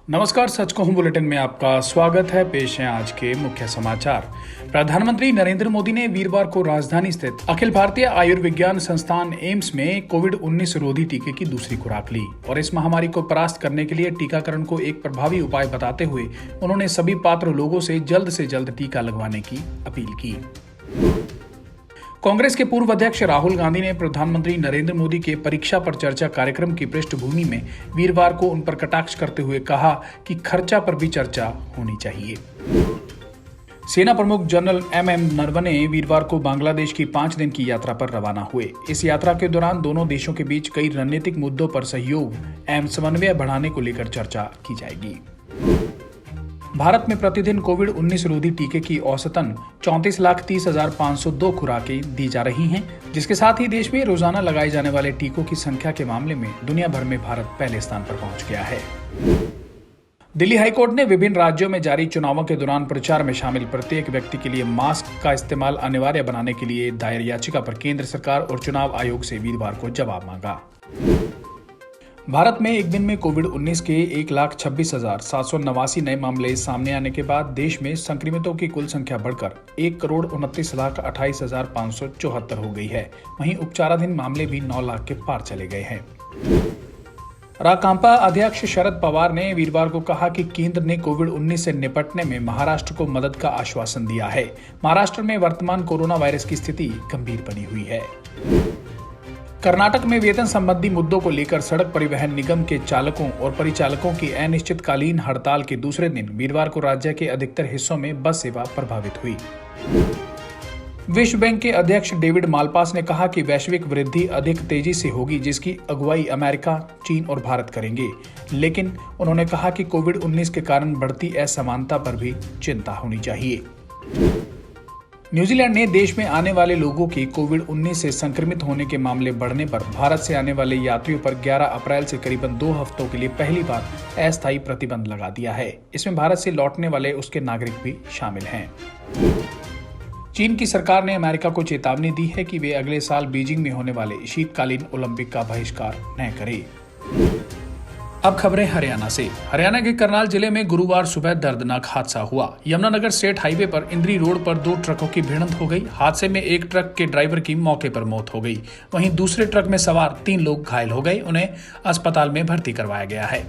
नमस्कार, सच कहूं बुलेटिन में आपका स्वागत है। पेश है आज के मुख्य समाचार। प्रधानमंत्री नरेंद्र मोदी ने वीरवार को राजधानी स्थित अखिल भारतीय आयुर्विज्ञान संस्थान एम्स में कोविड-19 रोधी टीके की दूसरी खुराक ली और इस महामारी को परास्त करने के लिए टीकाकरण को एक प्रभावी उपाय बताते हुए उन्होंने सभी पात्र लोगों से जल्द टीका लगवाने की अपील की। कांग्रेस के पूर्व अध्यक्ष राहुल गांधी ने प्रधानमंत्री नरेंद्र मोदी के परीक्षा पर चर्चा कार्यक्रम की पृष्ठभूमि में वीरवार को उन पर कटाक्ष करते हुए कहा कि खर्चा पर भी चर्चा होनी चाहिए। सेना प्रमुख जनरल एमएम नरवणे वीरवार को बांग्लादेश की 5 दिन की यात्रा पर रवाना हुए। इस यात्रा के दौरान दोनों देशों के बीच कई रणनीतिक मुद्दों पर सहयोग एवं समन्वय बढ़ाने को लेकर चर्चा की जाएगी। भारत में प्रतिदिन कोविड-19 रोधी टीके की औसतन 34,30,502 खुराकें दी जा रही हैं, जिसके साथ ही देश में रोजाना लगाए जाने वाले टीकों की संख्या के मामले में दुनिया भर में भारत पहले स्थान पर पहुंच गया है। दिल्ली हाईकोर्ट ने विभिन्न राज्यों में जारी चुनावों के दौरान प्रचार में शामिल प्रत्येक व्यक्ति के लिए मास्क का इस्तेमाल अनिवार्य बनाने के लिए दायर याचिका पर केंद्र सरकार और चुनाव आयोग से वीरवार को जवाब मांगा। भारत में एक दिन में कोविड-19 के 1,26,789 नए मामले सामने आने के बाद देश में संक्रमितों की कुल संख्या बढ़कर 1,29,28,574 हो गई है। वहीं उपचाराधीन मामले भी 9 लाख के पार चले गए हैं। राकांपा अध्यक्ष शरद पवार ने वीरवार को कहा कि केंद्र ने कोविड-19 से निपटने में महाराष्ट्र को मदद का आश्वासन दिया है। महाराष्ट्र में वर्तमान कोरोना वायरस की स्थिति गंभीर बनी हुई है। कर्नाटक में वेतन संबंधी मुद्दों को लेकर सड़क परिवहन निगम के चालकों और परिचालकों की अनिश्चितकालीन हड़ताल के दूसरे दिन वीरवार को राज्य के अधिकतर हिस्सों में बस सेवा प्रभावित हुई। विश्व बैंक के अध्यक्ष डेविड मालपास ने कहा कि वैश्विक वृद्धि अधिक तेजी से होगी, जिसकी अगुवाई अमेरिका, चीन और भारत करेंगे। लेकिन उन्होंने कहा कि कोविड-19 के कारण बढ़ती असमानता पर भी चिंता होनी चाहिए। न्यूजीलैंड ने देश में आने वाले लोगों की कोविड-19 से संक्रमित होने के मामले बढ़ने पर भारत से आने वाले यात्रियों पर 11 अप्रैल से करीबन 2 हफ्तों के लिए पहली बार अस्थायी प्रतिबंध लगा दिया है। इसमें भारत से लौटने वाले उसके नागरिक भी शामिल हैं। चीन की सरकार ने अमेरिका को चेतावनी दी है कि वे अगले साल बीजिंग में होने वाले शीतकालीन ओलंपिक का बहिष्कार न करें। अब खबरें हरियाणा से। हरियाणा के करनाल जिले में गुरुवार सुबह दर्दनाक हादसा हुआ। यमुनानगर स्टेट हाईवे पर इंद्री रोड पर 2 ट्रकों की भिड़ंत हो गई। हादसे में एक ट्रक के ड्राइवर की मौके पर मौत हो गई। वहीं दूसरे ट्रक में सवार 3 लोग घायल हो गए। उन्हें अस्पताल में भर्ती करवाया गया है।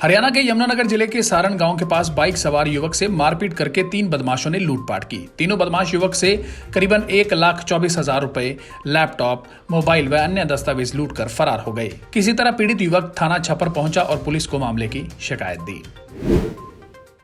हरियाणा के यमुनानगर जिले के सारण गांव के पास बाइक सवार युवक से मारपीट करके 3 बदमाशों ने लूटपाट की। तीनों बदमाश युवक से करीबन 1,24,000 रुपए, लैपटॉप, मोबाइल व अन्य दस्तावेज लूटकर फरार हो गए। किसी तरह पीड़ित युवक थाना छपर पहुंचा और पुलिस को मामले की शिकायत दी।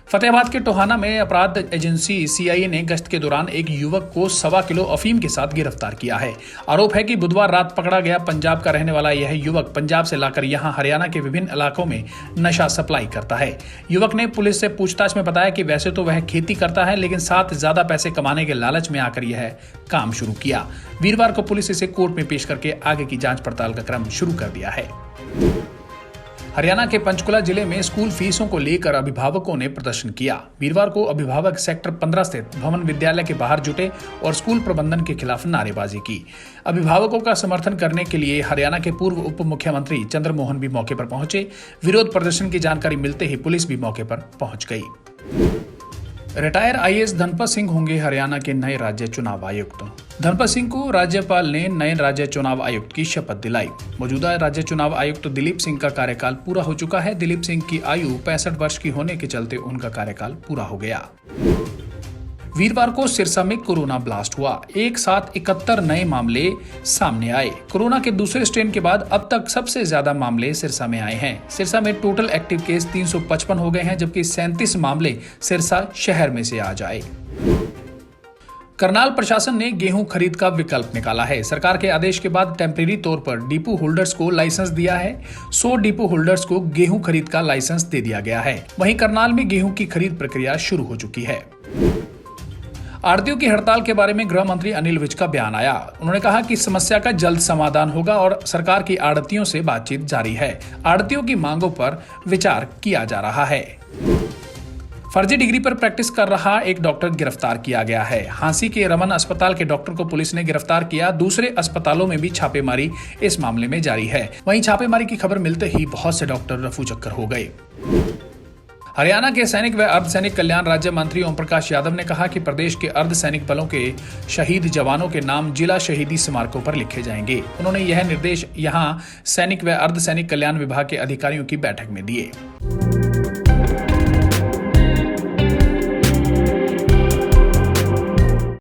फतेहाबाद के टोहाना में अपराध एजेंसी सीआईए ने गश्त के दौरान एक युवक को 1.25 किलो अफीम के साथ गिरफ्तार किया है। आरोप है कि बुधवार रात पकड़ा गया पंजाब का रहने वाला यह युवक पंजाब से लाकर यहां हरियाणा के विभिन्न इलाकों में नशा सप्लाई करता है। युवक ने पुलिस से पूछताछ में बताया कि वैसे तो वह खेती करता है, लेकिन साथ ज्यादा पैसे कमाने के लालच में आकर यह काम शुरू किया। वीरवार को पुलिस इसे कोर्ट में पेश करके आगे की जांच पड़ताल का क्रम शुरू कर दिया है। हरियाणा के पंचकुला जिले में स्कूल फीसों को लेकर अभिभावकों ने प्रदर्शन किया। वीरवार को अभिभावक सेक्टर 15 स्थित भवन विद्यालय के बाहर जुटे और स्कूल प्रबंधन के खिलाफ नारेबाजी की। अभिभावकों का समर्थन करने के लिए हरियाणा के पूर्व उप मुख्यमंत्री चंद्रमोहन भी मौके पर पहुंचे। विरोध प्रदर्शन की जानकारी मिलते ही पुलिस भी मौके पर पहुंच गई। रिटायर आईएएस धनपत सिंह होंगे हरियाणा के नए राज्य चुनाव आयुक्त। धनपत सिंह को राज्यपाल ने नए राज्य चुनाव आयुक्त की शपथ दिलाई। मौजूदा राज्य चुनाव आयुक्त दिलीप सिंह का कार्यकाल पूरा हो चुका है। दिलीप सिंह की आयु 65 वर्ष की होने के चलते उनका कार्यकाल पूरा हो गया। वीरवार को सिरसा में कोरोना ब्लास्ट हुआ। एक साथ 71 नए मामले सामने आए। कोरोना के दूसरे स्ट्रेन के बाद अब तक सबसे ज्यादा मामले सिरसा में आए हैं। सिरसा में टोटल एक्टिव केस 355 हो गए हैं, जबकि 37 मामले सिरसा शहर में से आज आए। करनाल प्रशासन ने गेहूं खरीद का विकल्प निकाला है। सरकार के आदेश के बाद टेम्परेरी तौर पर डिपो होल्डर्स को लाइसेंस दिया है। 100 डिपो होल्डर्स को गेहूं खरीद का लाइसेंस दे दिया गया है। वहीं करनाल में गेहूं की खरीद प्रक्रिया शुरू हो चुकी है। आढ़तियों की हड़ताल के बारे में गृह मंत्री अनिल विज का बयान आया। उन्होंने कहा कि समस्या का जल्द समाधान होगा और सरकार की आढ़तियों से बातचीत जारी है। आढ़तियों की मांगों पर विचार किया जा रहा है। फर्जी डिग्री पर प्रैक्टिस कर रहा एक डॉक्टर गिरफ्तार किया गया है। झांसी के रमन अस्पताल के डॉक्टर को पुलिस ने गिरफ्तार किया। दूसरे अस्पतालों में भी छापेमारी इस मामले में जारी है। वहीं छापेमारी की खबर मिलते ही बहुत से डॉक्टर रफू चक्कर हो गए। हरियाणा के सैनिक व अर्धसैनिक कल्याण राज्य मंत्री ओम प्रकाश यादव ने कहा कि प्रदेश के अर्धसैनिक बलों के शहीद जवानों के नाम जिला शहीदी स्मारकों पर लिखे जाएंगे। उन्होंने यह निर्देश यहां सैनिक व अर्धसैनिक कल्याण विभाग के अधिकारियों की बैठक में दिए।